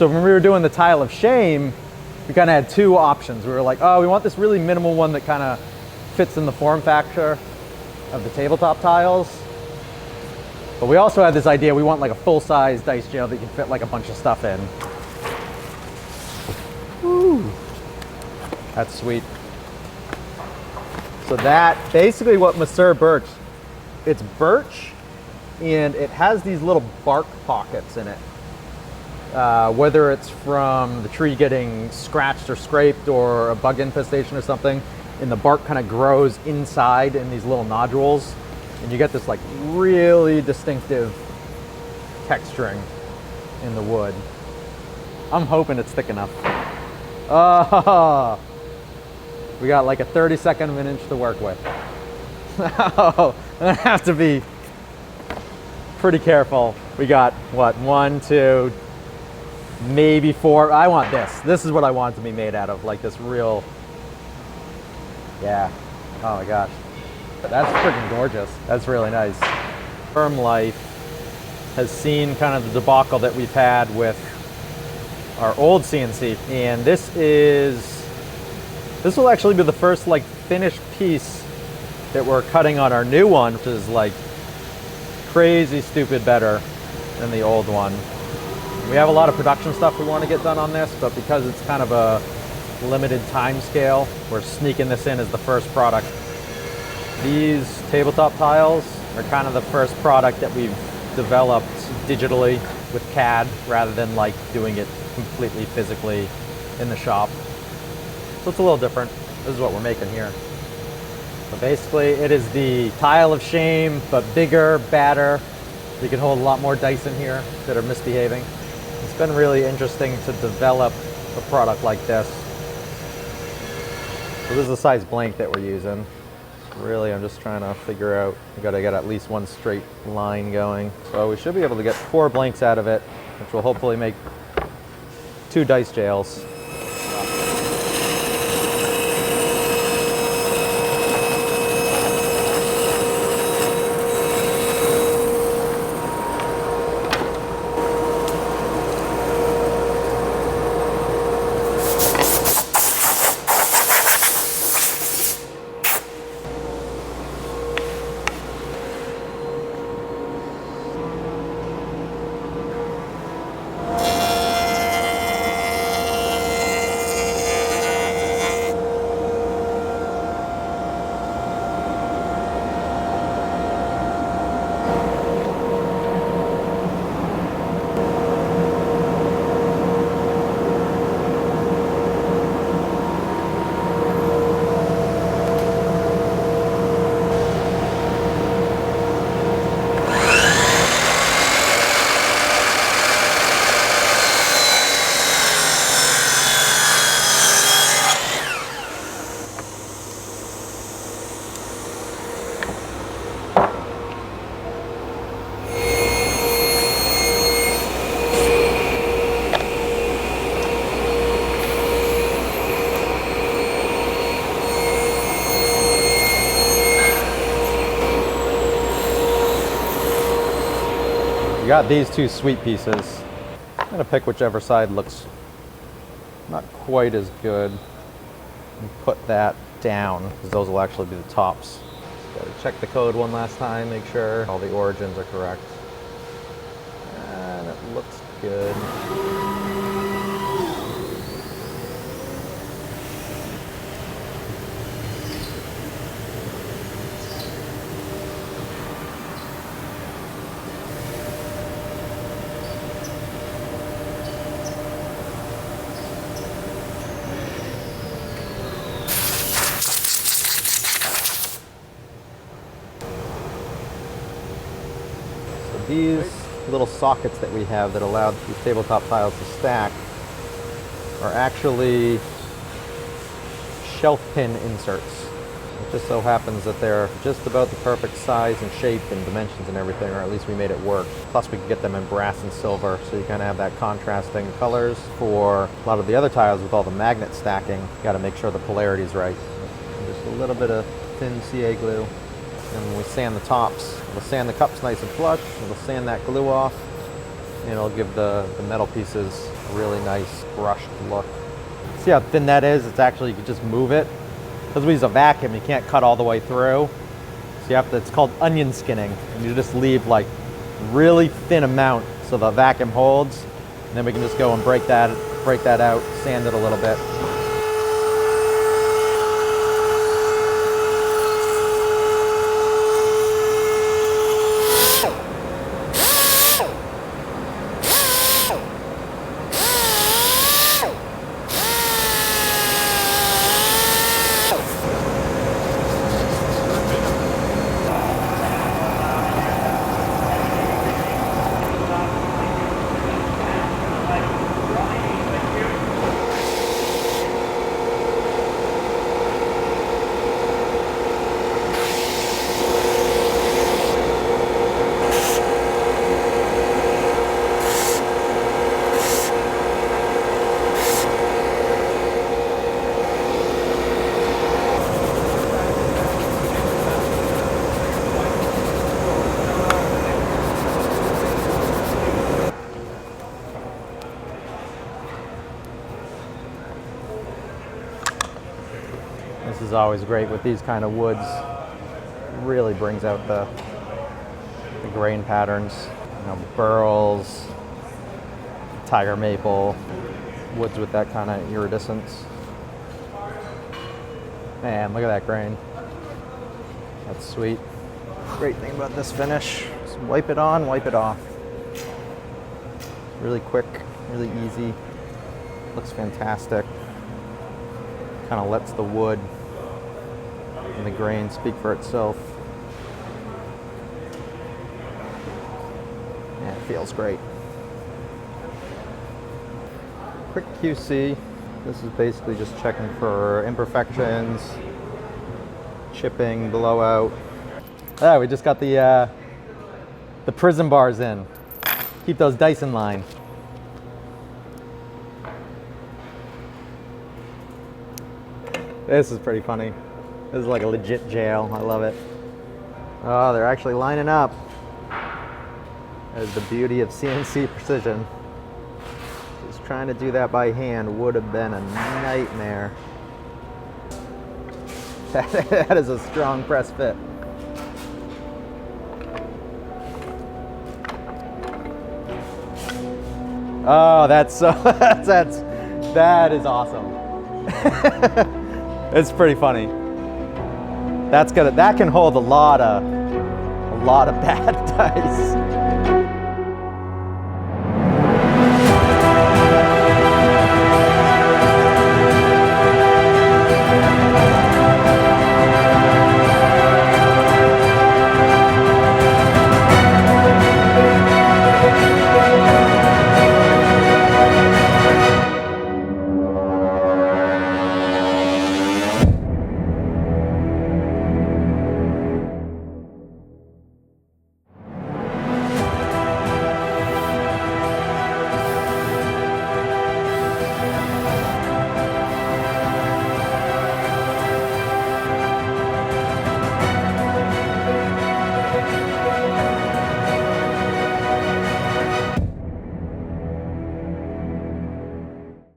So when we were doing the tile of shame, we kind of had two options. We were like, oh, we want this really minimal one that kind of fits in the form factor of the tabletop tiles. But we also had this idea, we want like a full-size dice jail that can fit like a bunch of stuff in. Woo. That's sweet. So that, basically what Monsieur Birch, it's birch and it has these little bark pockets in it. Whether it's from the tree getting scratched or scraped or a bug infestation or something, and the bark kind of grows inside in these little nodules, and you get this like really distinctive texturing in the wood. I'm hoping it's thick enough. Oh, we got like a 32nd of an inch to work with. Oh, I have to be pretty careful. We got what, 1, 2, maybe 4. I want this. This is what I want it to be made out of, like this real, yeah. Oh my gosh. That's freaking gorgeous. That's really nice. Firm Life has seen kind of the debacle that we've had with our old CNC, and this will actually be the first like finished piece that we're cutting on our new one, which is like crazy stupid better than the old one. We have a lot of production stuff we want to get done on this, but because it's kind of a limited time scale, we're sneaking this in as the first product. These tabletop tiles are kind of the first product that we've developed digitally with CAD rather than like doing it completely physically in the shop. So it's a little different. This is what we're making here. So basically it is the tile of shame, but bigger, badder. You can hold a lot more dice in here that are misbehaving. It's been really interesting to develop a product like this. So this is the size blank that we're using. Really, I'm just trying to figure out, we gotta get at least one straight line going. So we should be able to get 4 blanks out of it, which will hopefully make 2 dice jails. We got these 2 sweet pieces. I'm gonna pick whichever side looks not quite as good and put that down, because those will actually be the tops. Gotta check the code one last time, make sure all the origins are correct. And it looks good. These little sockets that we have that allow these tabletop tiles to stack are actually shelf pin inserts. It just so happens that they're just about the perfect size and shape and dimensions and everything, or at least we made it work. Plus we could get them in brass and silver, so you kind of have that contrasting colors. For a lot of the other tiles with all the magnet stacking, you got to make sure the polarity is right. And just a little bit of thin CA glue. And when we sand the tops, it'll sand the cups nice and flush, it'll sand that glue off, And it'll give the metal pieces a really nice brushed look. See how thin that is? It's actually, you can just move it. Because we use a vacuum, you can't cut all the way through. So you have to, it's called onion skinning. And you just leave like really thin amount so the vacuum holds. And then we can just go and break that out, sand it a little bit. This is always great with these kind of woods. It really brings out the grain patterns. You know, burls, tiger maple, woods with that kind of iridescence. Man, look at that grain. That's sweet. Great thing about this finish, just wipe it on, wipe it off. Really quick, really easy. Looks fantastic. Kind of lets the wood and the grain speak for itself. Yeah, it feels great. Quick QC. This is basically just checking for imperfections, chipping, blowout. Ah, we just got the prism bars in. Keep those dice in line. This is pretty funny. This is like a legit jail. I love it. Oh, they're actually lining up. That is the beauty of CNC precision. Just trying to do that by hand would have been a nightmare. That is a strong press fit. Oh, that's so that is awesome. It's pretty funny. That can hold a lot of bad dice.